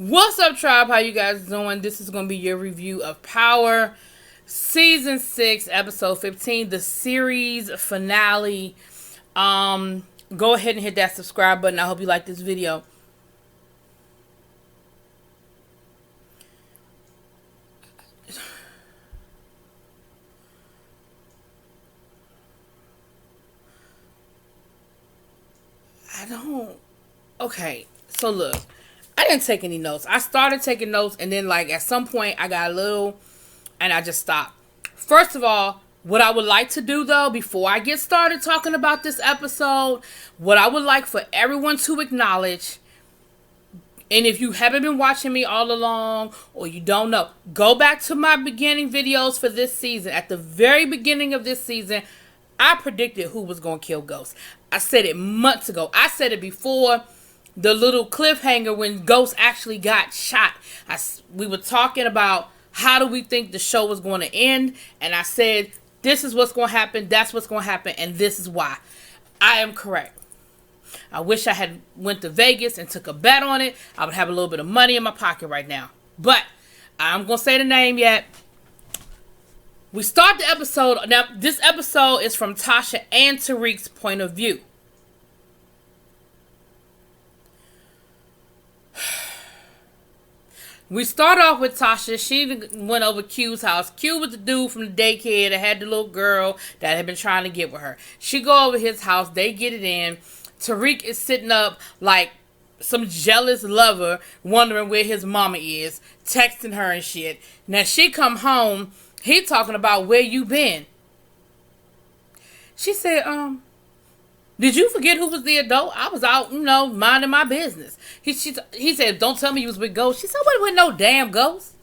What's up, tribe? How you guys doing? This is going to be your review of Power Season 6, Episode 15, the series finale. Go ahead and hit that subscribe button. I hope you like this video. Okay, so look. I didn't take any notes. I started taking notes, and then, at some point, I got a little, and I just stopped. First of all, what I would like to do, though, before I get started talking about this episode, what I would like for everyone to acknowledge, and if you haven't been watching me all along, or you don't know, go back to my beginning videos for this season. At the very beginning of this season, I predicted who was going to kill Ghost. I said it months ago. I said it before the little cliffhanger when Ghost actually got shot. We were talking about how do we think the show was going to end, and I said this is what's going to happen, that's what's going to happen, and this is why. I am correct. I wish I had went to Vegas and took a bet on it. I would have a little bit of money in my pocket right now. But I'm going to say the name yet. We start the episode. Now, this episode is from Tasha and Tariq's point of view. We start off with Tasha. She went over Q's house. Q was the dude from the daycare that had the little girl that had been trying to get with her. She go over his house. They get it in. Tariq is sitting up like some jealous lover, wondering where his mama is, texting her and shit. Now she come home. He talking about where you been. She said, did you forget who was the adult? I was out, minding my business. He said, don't tell me you was with Ghost. She said, I wasn't with no damn Ghost.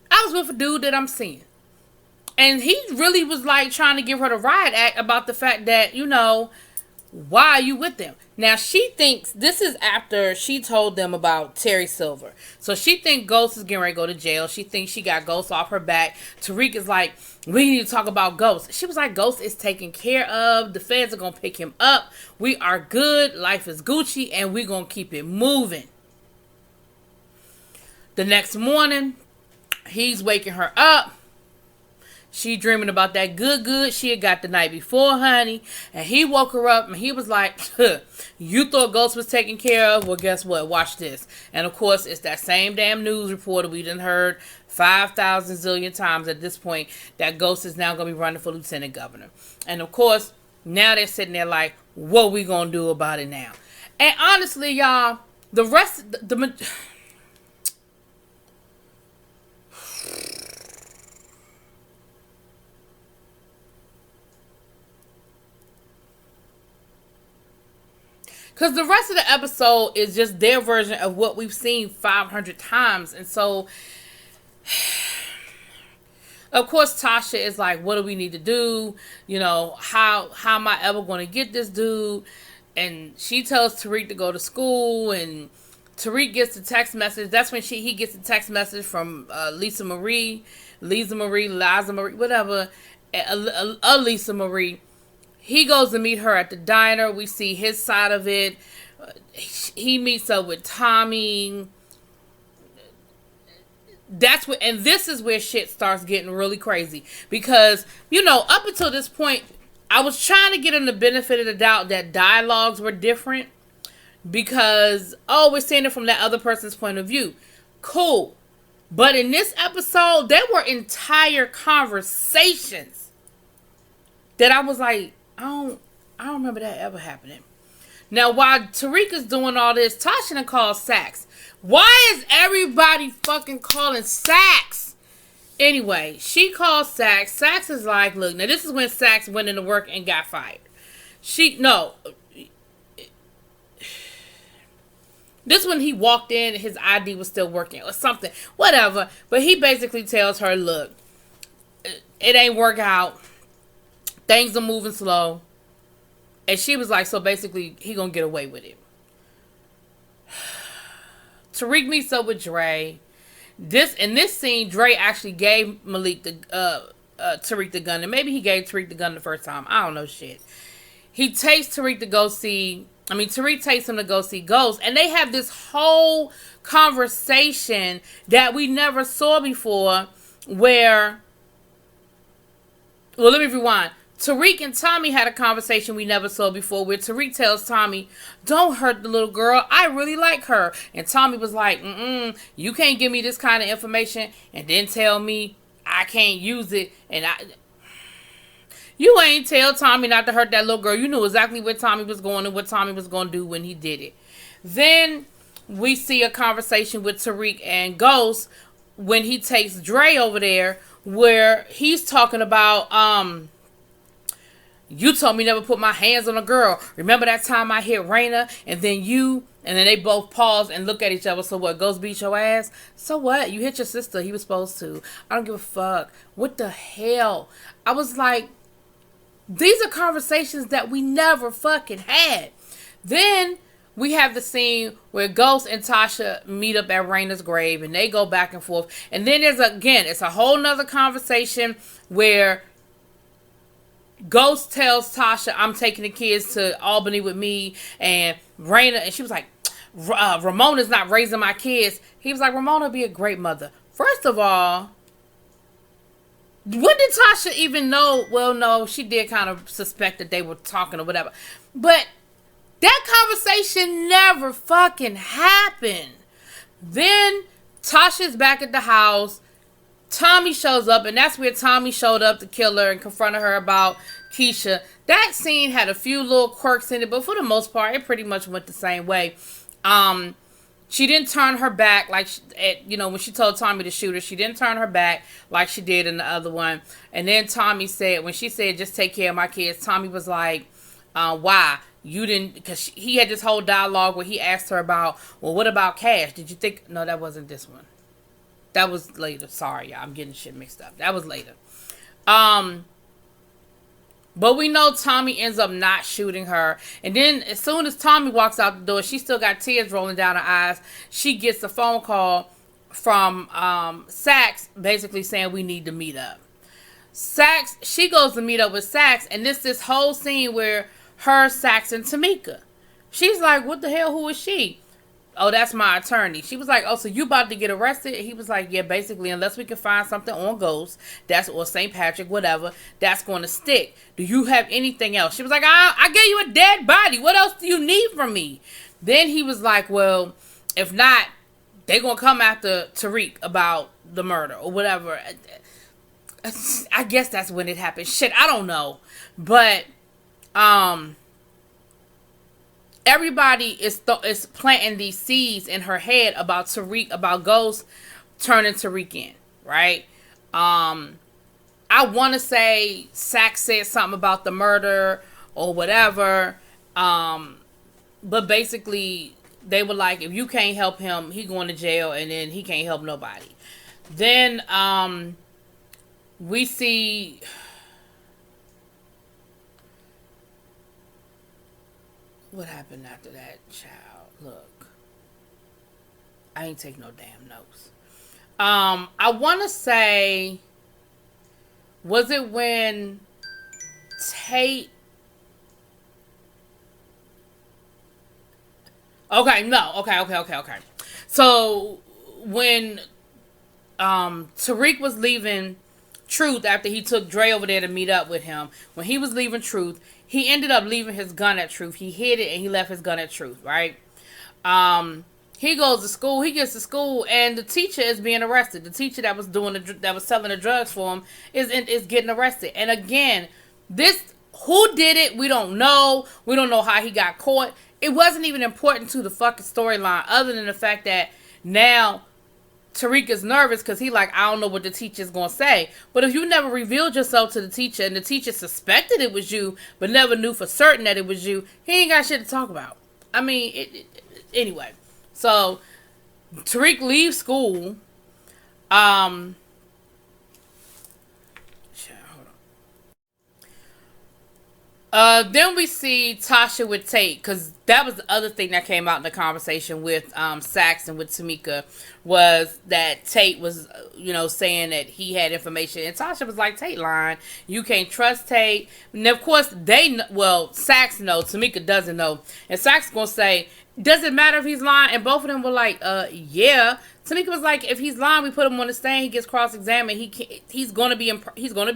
I was with a dude that I'm seeing. And he really was trying to give her the riot act about the fact that, why are you with them? Now, she thinks this is after she told them about Terry Silver. So she thinks Ghost is getting ready to go to jail. She thinks she got Ghost off her back. Tariq is like, we need to talk about Ghost. She was like, Ghost is taken care of. The feds are going to pick him up. We are good. Life is Gucci. And we're going to keep it moving. The next morning, he's waking her up. She dreaming about that good she had got the night before, honey. And he woke her up and he was like, you thought Ghost was taken care of? Well, guess what? Watch this. And of course, it's that same damn news reporter we done heard 5,000 zillion times at this point that Ghost is now going to be running for lieutenant governor. And of course, now they're sitting there like, what we going to do about it now? And honestly, y'all, the rest, because the rest of the episode is just their version of what we've seen 500 times. And so, of course, Tasha is like, what do we need to do? How am I ever going to get this dude? And she tells Tariq to go to school. And Tariq gets the text message. That's when he gets the text message from Lisa Marie, whatever. Lisa Marie. He goes to meet her at the diner. We see his side of it. He meets up with Tommy. And this is where shit starts getting really crazy. Because, up until this point, I was trying to get him the benefit of the doubt that dialogues were different. Because, we're seeing it from that other person's point of view. Cool. But in this episode, there were entire conversations that I was like, I don't remember that ever happening. Now, while Tariq is doing all this, Tasha calls Sax. Why is everybody fucking calling Sax? Anyway, she calls Sax. Sax is like, look, now this is when Sax went into work and got fired. This when he walked in, his ID was still working or something. Whatever. But he basically tells her, look, it ain't work out. Things are moving slow. And she was like, so basically, he gonna get away with it. Tariq meets up with Dre. In this scene, Dre actually gave Tariq the gun. And maybe he gave Tariq the gun the first time. I don't know shit. He takes Tariq to go see Tariq takes him to go see Ghost, and they have this whole conversation that we never saw before where, well, let me rewind. Tariq and Tommy had a conversation we never saw before where Tariq tells Tommy, don't hurt the little girl. I really like her. And Tommy was like, you can't give me this kind of information and then tell me I can't use it. And you ain't tell Tommy not to hurt that little girl. You knew exactly where Tommy was going and what Tommy was going to do when he did it. Then we see a conversation with Tariq and Ghost when he takes Dre over there where he's talking about, you told me never put my hands on a girl. Remember that time I hit Raina and then they both pause and look at each other. So what, Ghost beat your ass? So what? You hit your sister. He was supposed to. I don't give a fuck. What the hell? I was like, these are conversations that we never fucking had. Then we have the scene where Ghost and Tasha meet up at Raina's grave and they go back and forth. And then it's a whole nother conversation where Ghost tells Tasha, I'm taking the kids to Albany with me, and Raina, and she was like, Ramona's not raising my kids. He was like, Ramona be a great mother. First of all, when did Tasha even know? Well, no, she did kind of suspect that they were talking or whatever. But that conversation never fucking happened. Then Tasha's back at the house. Tommy shows up, and that's where Tommy showed up to kill her and confronted her about Keisha. That scene had a few little quirks in it, but for the most part, it pretty much went the same way. She didn't turn her back like, when she told Tommy to shoot her, she didn't turn her back like she did in the other one. And then Tommy said, when she said, just take care of my kids, Tommy was like, why? You didn't, because he had this whole dialogue where he asked her about, well, what about Cash? Did you think, no, that wasn't this one. That was later. Sorry, y'all. I'm getting shit mixed up. That was later. But we know Tommy ends up not shooting her. And then as soon as Tommy walks out the door, she still got tears rolling down her eyes. She gets a phone call from Sax basically saying we need to meet up. She goes to meet up with Sax. And this whole scene where her, Sax, and Tamika. She's like, what the hell? Who is she? Oh, that's my attorney. She was like, oh, so you about to get arrested? He was like, yeah, basically, unless we can find something on Ghost, or St. Patrick, whatever, that's going to stick. Do you have anything else? She was like, I gave you a dead body. What else do you need from me? Then he was like, well, if not, they're going to come after Tariq about the murder or whatever. I guess that's when it happened. Shit, I don't know. But, everybody is planting these seeds in her head about Tariq, about Ghost turning Tariq in, right? I want to say Sax said something about the murder or whatever, but basically they were like, if you can't help him, he going to jail, and then he can't help nobody. Then we see. What happened after that, child? Look, I ain't take no damn notes. I want to say, was it when Tate? Okay, no. Okay. So when Tariq was leaving Truth after he took Dre over there to meet up with him, when he was leaving Truth, he ended up leaving his gun at Truth. He hid it and he left his gun at Truth, right? He goes to school. He gets to school, and the teacher is being arrested. The teacher that was selling the drugs for him is getting arrested. And again, who did it? We don't know. We don't know how he got caught. It wasn't even important to the fucking storyline, other than the fact that now Tariq is nervous because he like, I don't know what the teacher's going to say. But if you never revealed yourself to the teacher and the teacher suspected it was you but never knew for certain that it was you, he ain't got shit to talk about. I mean, anyway. So, Tariq leaves school. Hold Then we see Tasha with Tate, because that was the other thing that came out in the conversation with Sax and with Tamika, was that Tate was, saying that he had information, and Tasha was like, Tate lying, you can't trust Tate. And of course, Sax knows, Tamika doesn't know, and Sax gonna say, does it matter if he's lying? And both of them were like, yeah. Tamika was like, if he's lying, we put him on the stand, he gets cross-examined, he's gonna be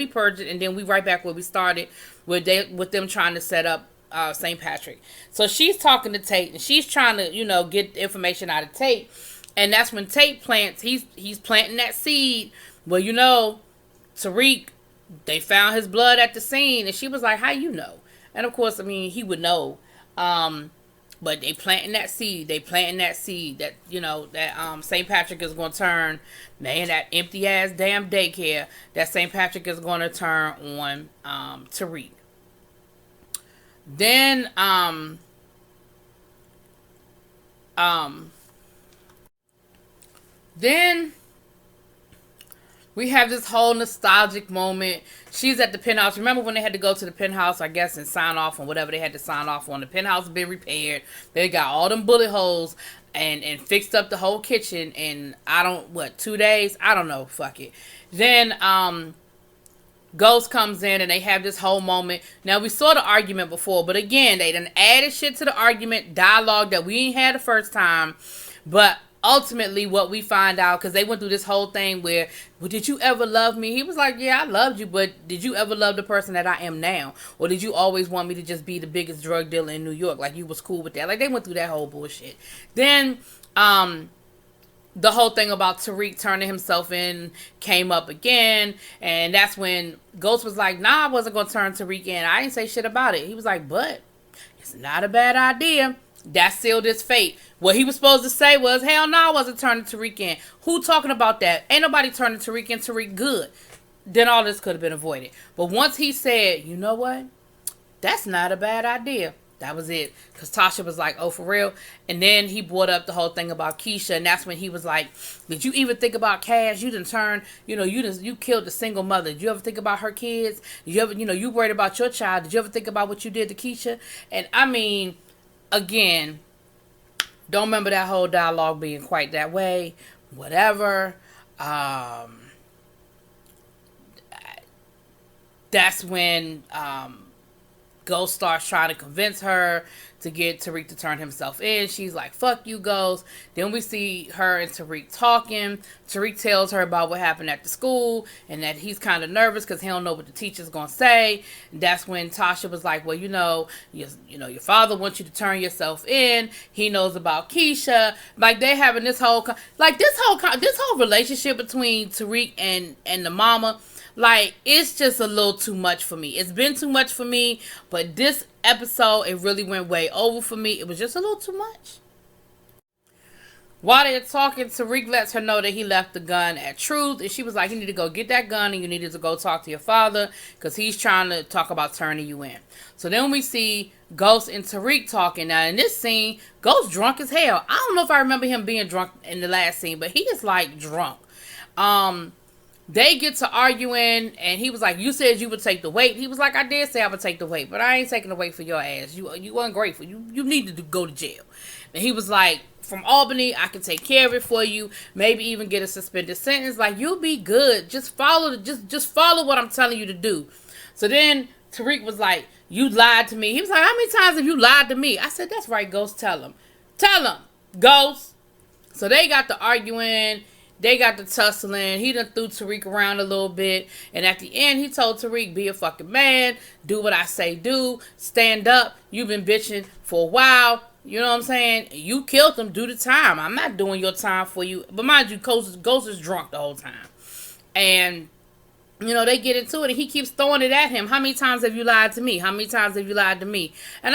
purged, and then we right back where we started with them trying to set up St. Patrick. So she's talking to Tate, and she's trying to, get information out of Tate, and that's when Tate plants, he's planting that seed. Well, Tariq, they found his blood at the scene, and she was like, how you know? And of course, he would know. But they planting that seed. That, that St. Patrick is going to turn, man, that empty ass damn daycare, that St. Patrick is going to turn on Tariq. Then we have this whole nostalgic moment. She's at the penthouse. Remember when they had to go to the penthouse, I guess, and sign off on whatever they had to sign off on? The penthouse has been repaired. They got all them bullet holes and fixed up the whole kitchen in, 2 days? I don't know. Fuck it. Then Ghost comes in and they have this whole moment. Now, we saw the argument before, but again, they done added shit to the argument, dialogue that we ain't had the first time. But ultimately, what we find out, because they went through this whole thing where, well, did you ever love me? He was like, yeah, I loved you, but did you ever love the person that I am now? Or did you always want me to just be the biggest drug dealer in New York? Like, you was cool with that. Like, they went through that whole bullshit. Then, the whole thing about Tariq turning himself in came up again, and that's when Ghost was like, nah, I wasn't going to turn Tariq in. I didn't say shit about it. He was like, but it's not a bad idea. That sealed his fate. What he was supposed to say was, hell no, I wasn't turning Tariq in. Who talking about that? Ain't nobody turning Tariq in. Tariq good. Then all this could have been avoided. But once he said, you know what? That's not a bad idea. That was it. Because Tasha was like, oh, for real? And then he brought up the whole thing about Keisha. And that's when he was like, did you even think about Cash? You didn't turn, you killed the single mother. Did you ever think about her kids? Did you ever, you worried about your child? Did you ever think about what you did to Keisha? And again, don't remember that whole dialogue being quite that way. Whatever. That's when Ghost starts trying to convince her to get Tariq to turn himself in. She's like, fuck you, Ghost. Then we see her and Tariq talking. Tariq tells her about what happened at the school and that he's kind of nervous because he don't know what the teacher's going to say. And that's when Tasha was like, well, your father wants you to turn yourself in. He knows about Keisha. Like, they having this whole relationship between Tariq and the mama. Like, it's just a little too much for me. It's been too much for me, but this episode, it really went way over for me. It was just a little too much. While they're talking, Tariq lets her know that he left the gun at Truth, and she was like, you need to go get that gun, and you needed to go talk to your father, because he's trying to talk about turning you in. So then we see Ghost and Tariq talking. Now, in this scene, Ghost drunk as hell. I don't know if I remember him being drunk in the last scene, but he is, like, drunk. They get to arguing, and he was like, you said you would take the weight. He was like, I did say I would take the weight, but I ain't taking the weight for your ass. You ungrateful. You need to go to jail. And he was like, from Albany, I can take care of it for you. Maybe even get a suspended sentence. Like, you'll be good. Just follow what I'm telling you to do. So then Tariq was like, you lied to me. He was like, how many times have you lied to me? I said, that's right, Ghost. Tell him, Ghost. So they got to arguing. They got to tussling. He done threw Tariq around a little bit. And at the end, he told Tariq, be a fucking man. Do what I say do. Stand up. You've been bitching for a while. You know what I'm saying? You killed him. Do the time. I'm not doing your time for you. But mind you, Ghost is drunk the whole time. And, they get into it. And he keeps throwing it at him. How many times have you lied to me? How many times have you lied to me? And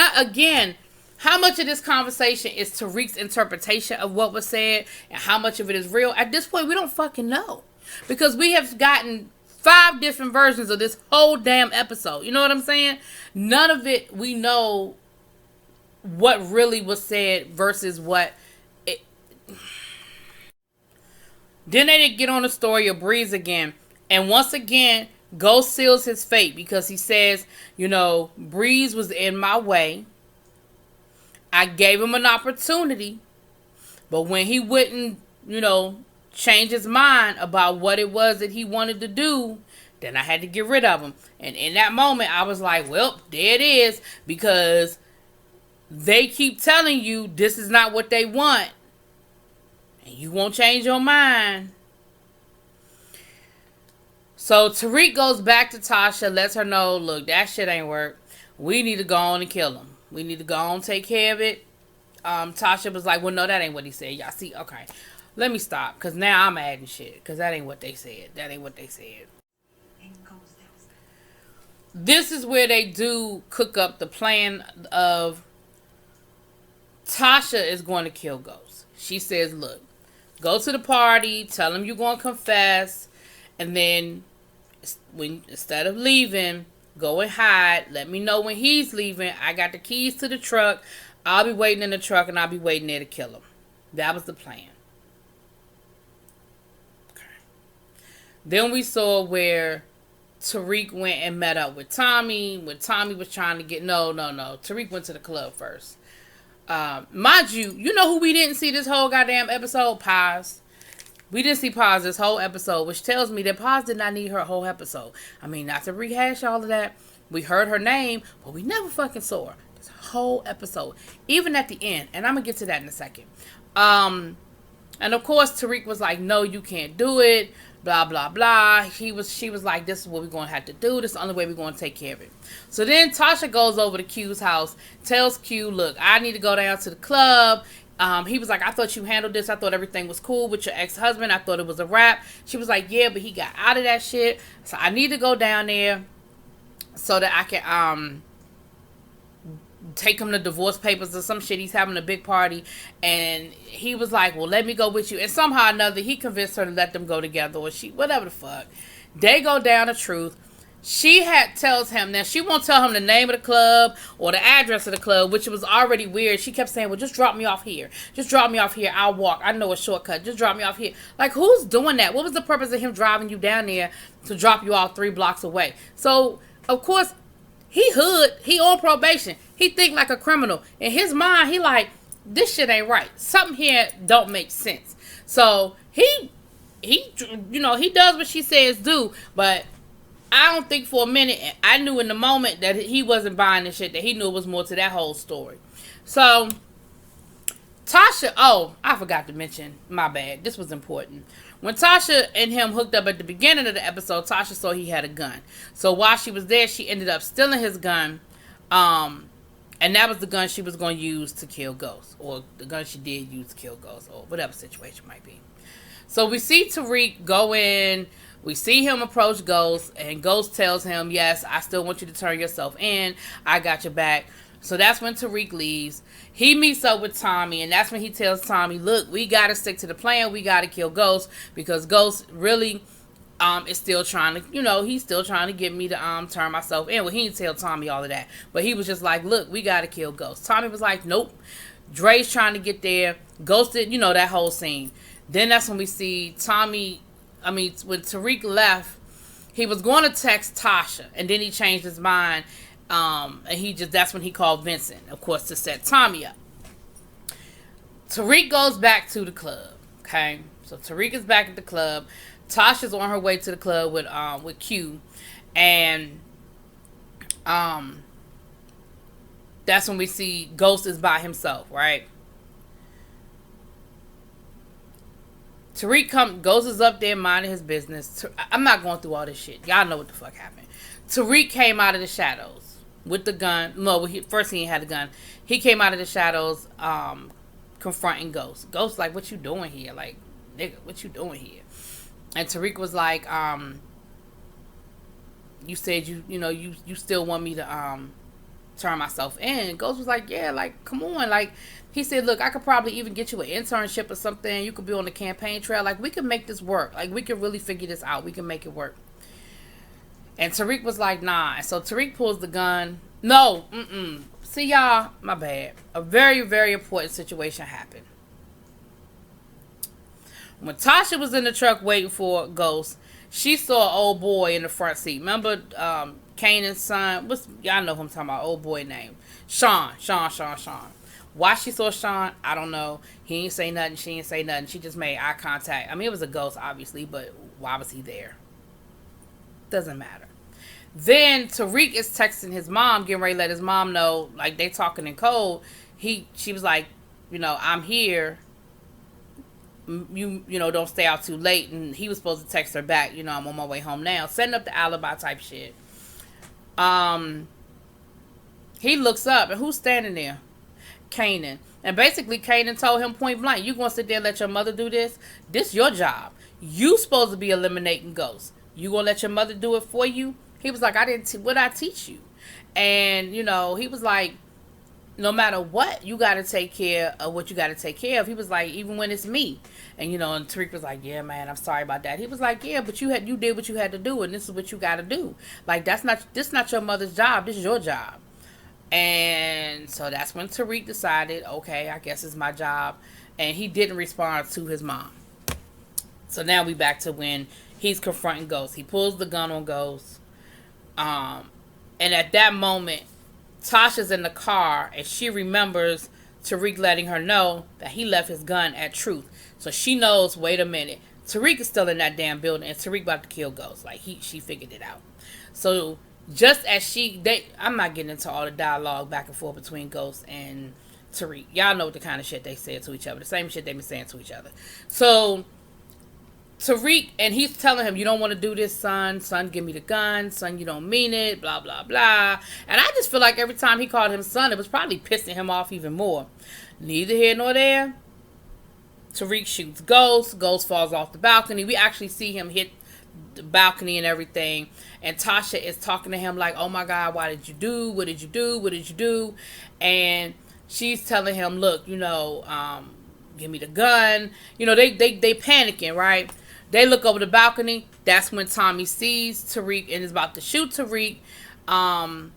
how much of this conversation is Tariq's interpretation of what was said and how much of it is real? At this point, we don't fucking know. Because we have gotten 5 different versions of this whole damn episode. You know what I'm saying? None of it we know what really was said versus what it... Then they did get on the story of Breeze again. And once again, Ghost seals his fate because he says, Breeze was in my way. I gave him an opportunity, but when he wouldn't, change his mind about what it was that he wanted to do, then I had to get rid of him. And in that moment, I was like, well, there it is, because they keep telling you this is not what they want, and you won't change your mind. So Tariq goes back to Tasha, lets her know, look, that shit ain't work. We need to go on and kill him. We need to go on and take care of it. Tasha was like, well, no, that ain't what he said. Y'all see? Okay. Let me stop, because now I'm adding shit, because that ain't what they said. That ain't what they said. This is where they do cook up the plan of Tasha is going to kill Ghost. She says, look, go to the party, tell him you're going to confess, and then instead of leaving, go and hide. Let me know when he's leaving. I got the keys to the truck. I'll be waiting in the truck, and I'll be waiting there to kill him. That was the plan. Okay. Then we saw where Tariq went and met up with Tommy. When Tommy was trying to get... No. Tariq went to the club first. Mind you, you know who we didn't see this whole goddamn episode? Paz. We didn't see Paz this whole episode, which tells me that Paz did not need her whole episode. I mean, not to rehash all of that. We heard her name, but we never fucking saw her. This whole episode. Even at the end. And I'm going to get to that in a second. And of course, Tariq was like, no, you can't do it. Blah, blah, blah. She was like, this is what we're going to have to do. This is the only way we're going to take care of it. So then Tasha goes over to Q's house, tells Q, look, I need to go down to the club. He was like, I thought you handled this. I thought everything was cool with your ex-husband. I thought it was a wrap. She was like, yeah, but he got out of that shit. So I need to go down there so that I can take him the divorce papers or some shit. He's having a big party. And he was like, well, let me go with you. And somehow or another, he convinced her to let them go together, or whatever the fuck. They go down the truth. She tells him, now she won't tell him the name of the club or the address of the club, which was already weird. She kept saying, well, just drop me off here. Just drop me off here. I'll walk. I know a shortcut. Just drop me off here. Like, who's doing that? What was the purpose of him driving you down there to drop you off 3 blocks away? So, of course, he hood. He on probation. He think like a criminal. In his mind, he like, this shit ain't right. Something here don't make sense. So, he does what she says do, but I don't think for a minute, I knew in the moment that he wasn't buying the shit, that he knew it was more to that whole story. So, Tasha, I forgot to mention, my bad, this was important. When Tasha and him hooked up at the beginning of the episode, Tasha saw he had a gun. So while she was there, she ended up stealing his gun, and that was the gun she was going to use to kill Ghost, or the gun she did use to kill Ghost, or whatever situation might be. So we see Tariq go in. We see him approach Ghost, and Ghost tells him, yes, I still want you to turn yourself in. I got your back. So that's when Tariq leaves. He meets up with Tommy, and that's when he tells Tommy, look, we got to stick to the plan. We got to kill Ghost, because Ghost really is still trying to, he's still trying to get me to turn myself in. Well, he didn't tell Tommy all of that, but he was just like, look, we got to kill Ghost. Tommy was like, nope. Dre's trying to get there. Ghost did, that whole scene. Then that's when we see when Tariq left, he was going to text Tasha, and then he changed his mind, and that's when he called Vincent, of course, to set Tommy up. Tariq goes back to the club, okay? So Tariq is back at the club. Tasha's on her way to the club with Q, and that's when we see Ghost is by himself, right? Tariq Ghost is up there minding his business. I'm not going through all this shit. Y'all know what the fuck happened. Tariq came out of the shadows with the gun. No, first he ain't had the gun. He came out of the shadows confronting Ghost. Ghost like, what you doing here? Like, nigga, what you doing here? And Tariq was like, you said you still want me to turn myself in. Ghost was like, yeah, like, come on. Like, he said, look, I could probably even get you an internship or something. You could be on the campaign trail. Like, we can make this work. Like, we can really figure this out. We can make it work. And Tariq was like, nah. And so Tariq pulls the gun. No, See, y'all, my bad. A very, very important situation happened. When Tasha was in the truck waiting for Ghost, She saw an old boy in the front seat. Remember, Kanan's son? Y'all know who I'm talking about? Old boy name Sean. Why she saw Sean, I don't know. He ain't say nothing. She ain't say nothing. She just made eye contact. I mean, it was a ghost, obviously, but why was he there? Doesn't matter. Then Tariq is texting his mom, getting ready to let his mom know, like, they talking in code. She was like, I'm here. You know, don't stay out too late. And he was supposed to text her back, I'm on my way home now. Setting up the alibi type shit. He looks up, and who's standing there? Kanan. And basically, Kanan told him point blank, you gonna sit there and let your mother do this? This your job. You supposed to be eliminating ghosts. You gonna let your mother do it for you? He was like, what I teach you? And, he was like, no matter what, you got to take care of what you got to take care of. He was like, even when it's me. And, and Tariq was like, yeah, man, I'm sorry about that. He was like, yeah, but you did what you had to do, and this is what you got to do. Like, this not your mother's job. This is your job. And so that's when Tariq decided, okay, I guess it's my job. And he didn't respond to his mom. So now we back to when he's confronting Ghost. He pulls the gun on Ghost. And at that moment, Tasha's in the car, and she remembers Tariq letting her know that he left his gun at Truth. So she knows, wait a minute, Tariq is still in that damn building, and Tariq about to kill Ghost. Like, she figured it out. So just as I'm not getting into all the dialogue back and forth between Ghost and Tariq. Y'all know what the kind of shit they said to each other. The same shit they been saying to each other. So Tariq, and he's telling him, you don't want to do this, son. Son, give me the gun. Son, you don't mean it. Blah, blah, blah. And I just feel like every time he called him son, it was probably pissing him off even more. Neither here nor there. Tariq shoots Ghost. Ghost falls off the balcony. We actually see him hit the balcony and everything. And Tasha is talking to him like, oh my God, why did you do? What did you do? What did you do? And she's telling him, look, give me the gun. They panicking, right? They look over the balcony. That's when Tommy sees Tariq and is about to shoot Tariq. And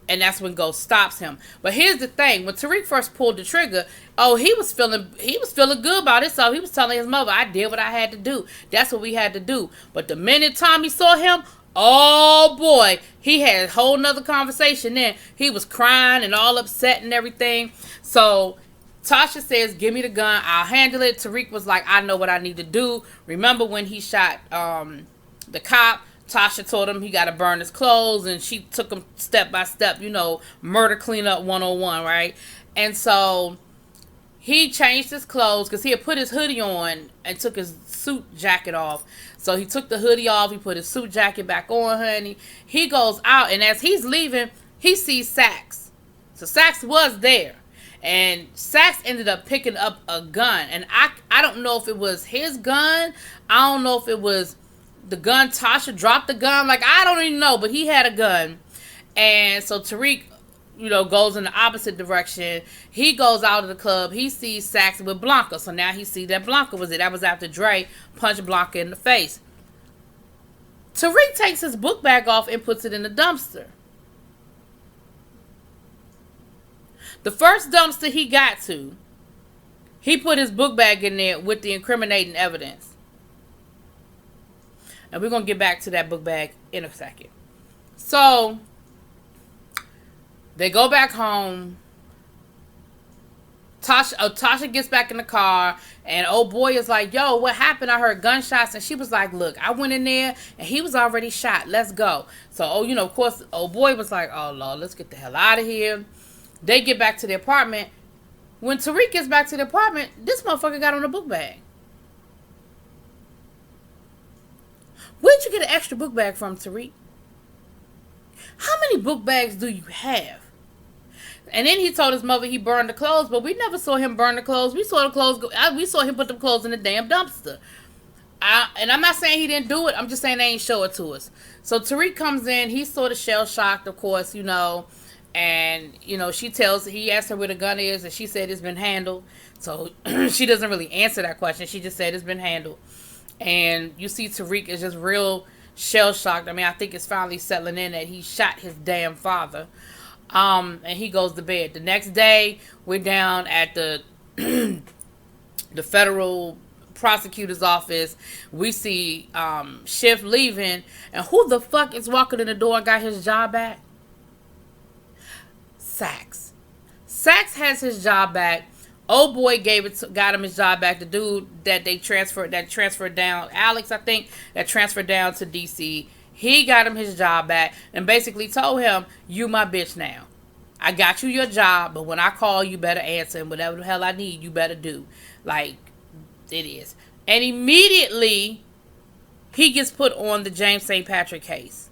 that's when Ghost stops him. But here's the thing. When Tariq first pulled the trigger, he was feeling good about it. So he was telling his mother, I did what I had to do. That's what we had to do. But the minute Tommy saw him, oh boy, he had a whole nother conversation then. He was crying and all upset and everything. So Tasha says, give me the gun. I'll handle it. Tariq was like, I know what I need to do. Remember when he shot the cop? Tasha told him he got to burn his clothes, and she took him step by step, murder cleanup 101, right? And so he changed his clothes because he had put his hoodie on and took his suit jacket off. So he took the hoodie off. He put his suit jacket back on, honey. He goes out, and as he's leaving, he sees Sax. So Sax was there. And Sax ended up picking up a gun. And I don't know if it was his gun. I don't know if it was the gun. Tasha dropped the gun. Like, I don't even know. But he had a gun. And so Tariq, goes in the opposite direction. He goes out of the club. He sees Sax with Blanca. So now he sees that Blanca was it. That was after Dre punched Blanca in the face. Tariq takes his book bag off and puts it in the dumpster. The first dumpster he got to, he put his book bag in there with the incriminating evidence. And we're going to get back to that book bag in a second. So, they go back home. Tasha gets back in the car, and old boy is like, yo, what happened? I heard gunshots. And she was like, look, I went in there, and he was already shot. Let's go. So, of course, old boy was like, oh, Lord, let's get the hell out of here. They get back to the apartment. When Tariq gets back to the apartment, this motherfucker got on a book bag. Where'd you get an extra book bag from, Tariq? How many book bags do you have? And then he told his mother he burned the clothes, but we never saw him burn the clothes. We saw him put the clothes in the damn dumpster. And I'm not saying he didn't do it. I'm just saying they ain't show it to us. So Tariq comes in. He's sort of shell-shocked, of course, And, he asked her where the gun is, and she said it's been handled. So she doesn't really answer that question. She just said it's been handled. And you see Tariq is just real shell-shocked. I mean, I think it's finally settling in that he shot his damn father. And he goes to bed. The next day, we're down at the federal prosecutor's office. We see Schiff leaving. And who the fuck is walking in the door and got his job back? Saxe. Saxe has his job back. Old boy got him his job back. The dude that transferred down, Alex, I think, that transferred down to DC. He got him his job back and basically told him, you my bitch now. I got you your job, but when I call, you better answer, and whatever the hell I need, you better do. Like, it is. And immediately, he gets put on the James St. Patrick case.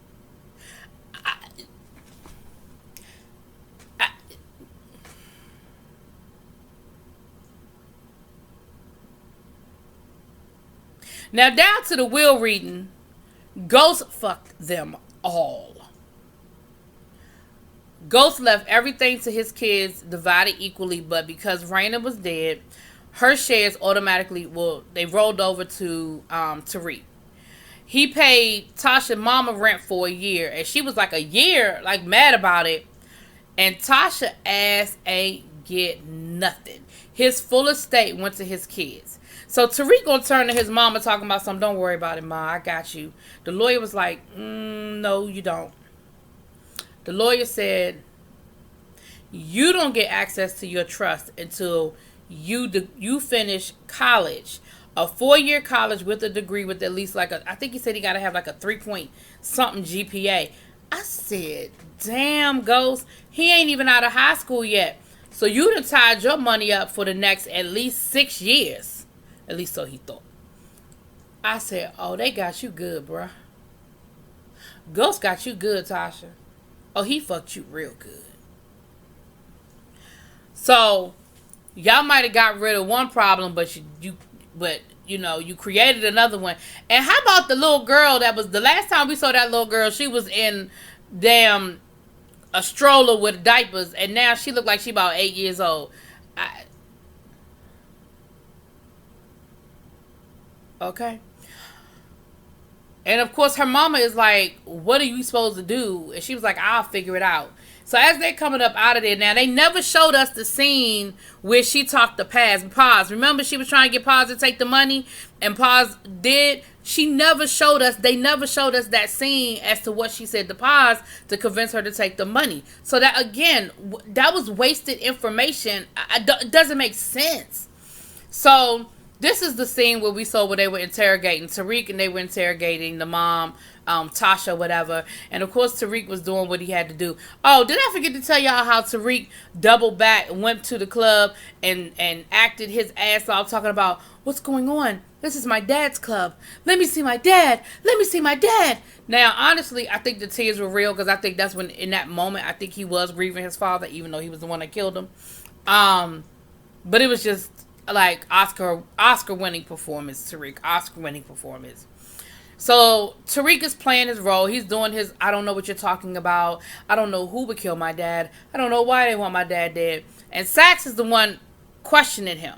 Now, down to the will reading, Ghost fucked them all. Ghost left everything to his kids, divided equally, but because Raina was dead, her shares automatically, they rolled over to Tariq. He paid Tasha mama rent for a year, and she was like a year, like mad about it, and Tasha ass ain't get nothing. His full estate went to his kids. So Tariq gonna turn to his mama talking about something. Don't worry about it, Ma. I got you. The lawyer was like, no, you don't. The lawyer said, you don't get access to your trust until you finish college. A 4-year college with a degree with at least I think he said he got to have like a 3-point-something GPA. I said, damn, Ghost. He ain't even out of high school yet. So you done tied your money up for the next at least 6 years. At least so he thought. I said, oh, they got you good, bruh. Ghost got you good, Tasha. Oh, he fucked you real good. So, y'all might have got rid of one problem, but you created another one. And how about the little girl that was, the last time we saw that little girl, she was in a stroller with diapers, and now she looked like she about 8 years old. Okay. And of course her mama is like, what are you supposed to do? And she was like, I'll figure it out. So as they're coming up out of there, now they never showed us the scene where she talked to Paz. Remember she was trying to get Paz to take the money, and Paz did. They never showed us that scene as to what she said to Paz to convince her to take the money. So that, again, that was wasted information. It doesn't make sense. So this is the scene where we saw where they were interrogating Tariq, and they were interrogating the mom, Tasha, whatever. And of course, Tariq was doing what he had to do. Oh, did I forget to tell y'all how Tariq doubled back, went to the club, and acted his ass off talking about, what's going on? This is my dad's club. Let me see my dad. Let me see my dad. Now, honestly, I think the tears were real, because I think that's when, in that moment, I think he was grieving his father, even though he was the one that killed him. But it was just like Oscar winning performance, Tariq. Oscar winning performance. So Tariq is playing his role. He's doing his, I don't know what you're talking about. I don't know who would kill my dad. I don't know why they want my dad dead. And Saxe is the one questioning him.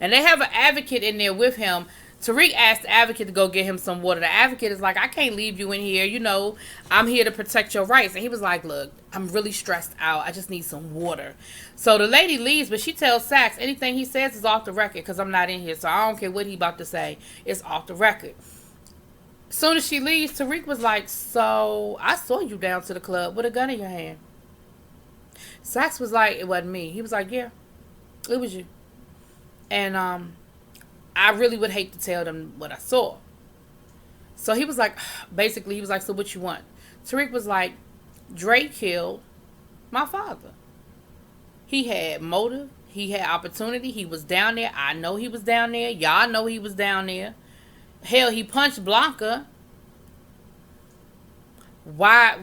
And they have an advocate in there with him. Tariq asked the advocate to go get him some water. The advocate is like, I can't leave you in here. You know, I'm here to protect your rights. And he was like, look, I'm really stressed out. I just need some water. So the lady leaves, but she tells Saxe, anything he says is off the record because I'm not in here. So I don't care what he about to say. It's off the record. As soon as she leaves, Tariq was like, so I saw you down to the club with a gun in your hand. Saxe was like, it wasn't me. He was like, yeah, it was you. And I really would hate to tell them what I saw. So he was like, basically, he was like, so what you want? Tariq was like, Dre killed my father. He had motive. He had opportunity. He was down there. I know he was down there. Y'all know he was down there. Hell, he punched Blanca. Why?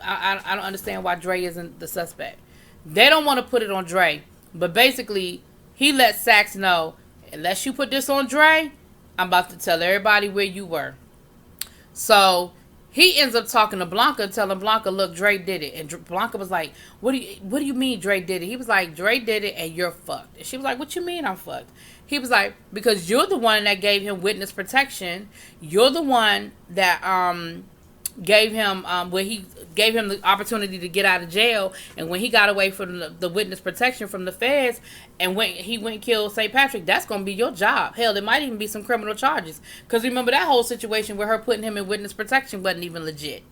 I don't understand why Dre isn't the suspect. They don't want to put it on Dre. But basically, he let Saxe know, unless you put this on Dre, I'm about to tell everybody where you were. So he ends up talking to Blanca, telling Blanca, look, Dre did it. And Blanca was like, what do you mean Dre did it? He was like, Dre did it and you're fucked. And she was like, what you mean I'm fucked? He was like, because you're the one that gave him witness protection. You're the one that gave him where he gave him the opportunity to get out of jail, and when he got away from the witness protection from the feds, and he went and killed St. Patrick, that's gonna be your job. Hell, there might even be some criminal charges, because remember that whole situation where her putting him in witness protection wasn't even legit.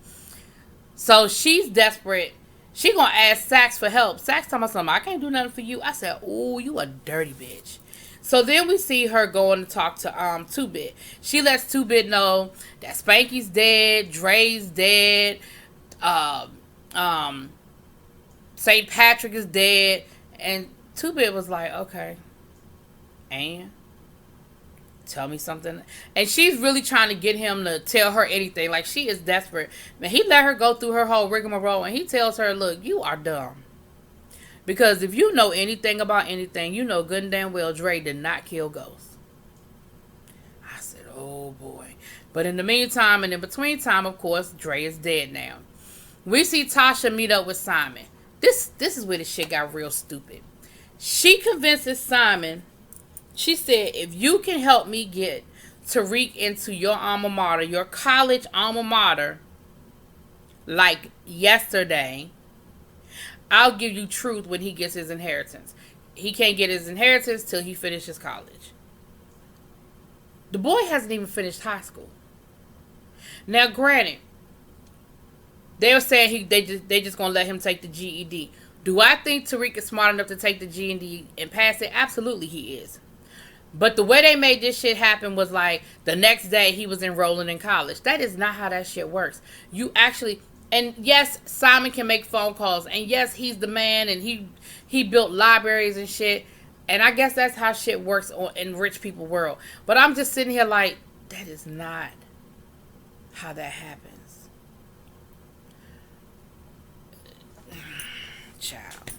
So she's desperate. She gonna ask Saxe for help. Saxe talking about something, I can't do nothing for you. I said, ooh, you a dirty bitch. So then we see her going to talk to Two-Bit. She lets Two-Bit know that Spanky's dead, Dre's dead, St. Patrick is dead, and Two-Bit was like, okay, and tell me something. And she's really trying to get him to tell her anything. Like, she is desperate. Man, he let her go through her whole rigmarole, and he tells her, look, you are dumb. Because if you know anything about anything, you know good and damn well Dre did not kill Ghost. I said, oh boy. But in the meantime, and in between time, of course, Dre is dead now. We see Tasha meet up with Simon. This is where the shit got real stupid. She convinces Simon, she said, if you can help me get Tariq into your alma mater, your college alma mater, like yesterday, I'll give you Truth when he gets his inheritance. He can't get his inheritance till he finishes college. The boy hasn't even finished high school. Now, granted, they were saying they just gonna let him take the GED. Do I think Tariq is smart enough to take the GED and pass it? Absolutely, he is. But the way they made this shit happen was like the next day he was enrolling in college. That is not how that shit works. You actually. And yes, Simon can make phone calls. And yes, he's the man. And he built libraries and shit. And I guess that's how shit works in rich people world. But I'm just sitting here like, that is not how that happens. Child.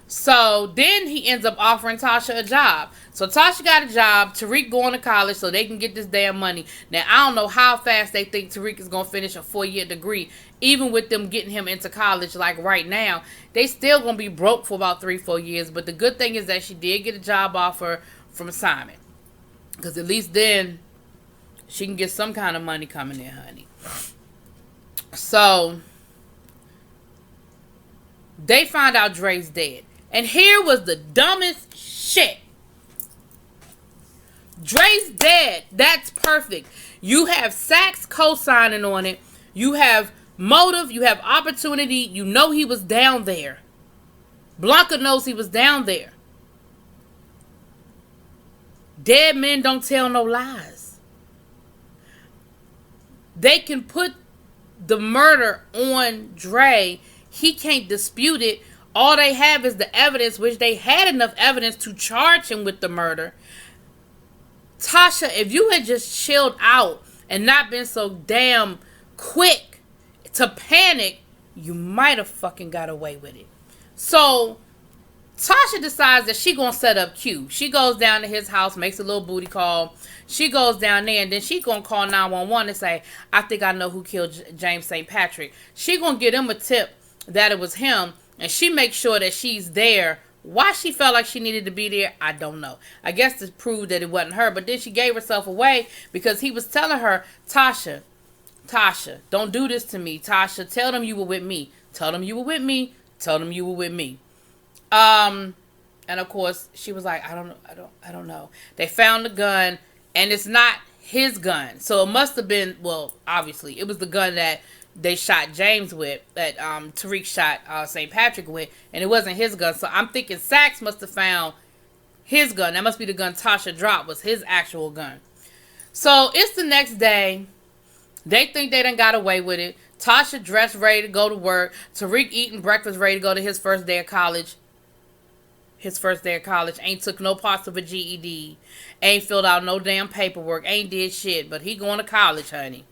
So then he ends up offering Tasha a job. So Tasha got a job. Tariq going to college so they can get this damn money. Now, I don't know how fast they think Tariq is going to finish a 4-year degree. Even with them getting him into college like right now, they still going to be broke for about 3-4 years. But the good thing is that she did get a job offer from Simon. Because at least then she can get some kind of money coming in, honey. So they find out Dre's dead. And here was the dumbest shit. Dre's dead. That's perfect. You have Saxe co-signing on it. You have motive. You have opportunity. You know he was down there. Blanca knows he was down there. Dead men don't tell no lies. They can put the murder on Dre. He can't dispute it. All they have is the evidence, which they had enough evidence to charge him with the murder. Tasha, if you had just chilled out and not been so damn quick to panic, you might have fucking got away with it. So Tasha decides that she gonna set up Q. She goes down to his house, makes a little booty call. She goes down there and then she gonna call 911 and say, I think I know who killed James St. Patrick. She gonna give him a tip that it was him, and she makes sure that she's there. Why she felt like she needed to be there, I don't know. I guess to prove that it wasn't her. But then she gave herself away because he was telling her, Tasha, don't do this to me. Tasha, tell them you were with me. Tell them you were with me. Tell them you were with me. And of course, she was like, I don't know. They found the gun, and it's not his gun. So it must have been, well, obviously, it was the gun that they shot James with, that Tariq shot St. Patrick with, and it wasn't his gun. So I'm thinking Saxe must have found his gun. That must be the gun Tasha dropped, was his actual gun. So it's the next day. They think they done got away with it. Tasha dressed, ready to go to work. Tariq eating breakfast, ready to go to his first day of college. Ain't took no parts of a GED. Ain't filled out no damn paperwork. Ain't did shit. But he going to college, honey.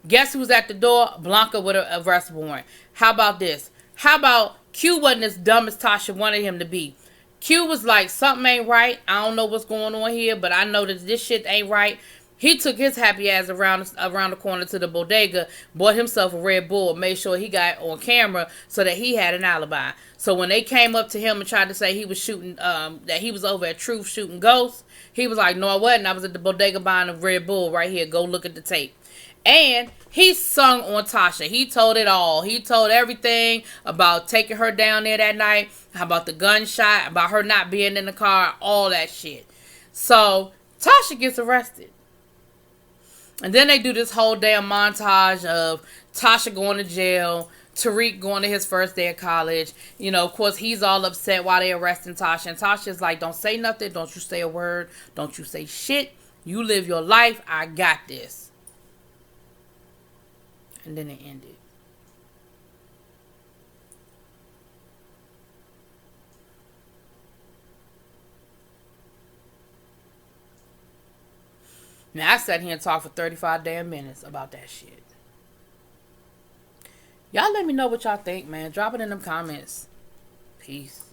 Guess who's at the door? Blanca with a arrest warrant. How about this? How about Q wasn't as dumb as Tasha wanted him to be? Q was like, something ain't right. I don't know what's going on here, but I know that this shit ain't right. He took his happy ass around the corner to the bodega, bought himself a Red Bull, made sure he got on camera so that he had an alibi. So when they came up to him and tried to say he was shooting, that he was over at Truth shooting ghosts, he was like, no, I wasn't. I was at the bodega buying a Red Bull right here. Go look at the tape. And he sung on Tasha. He told it all. He told everything about taking her down there that night, about the gunshot, about her not being in the car, all that shit. So Tasha gets arrested. And then they do this whole damn montage of Tasha going to jail, Tariq going to his first day of college. You know, of course, he's all upset while they arresting Tasha. And Tasha's like, don't say nothing. Don't you say a word. Don't you say shit. You live your life. I got this. And then it ended. Now, I sat here and talked for 35 damn minutes about that shit. Y'all let me know what y'all think, man. Drop it in them comments. Peace.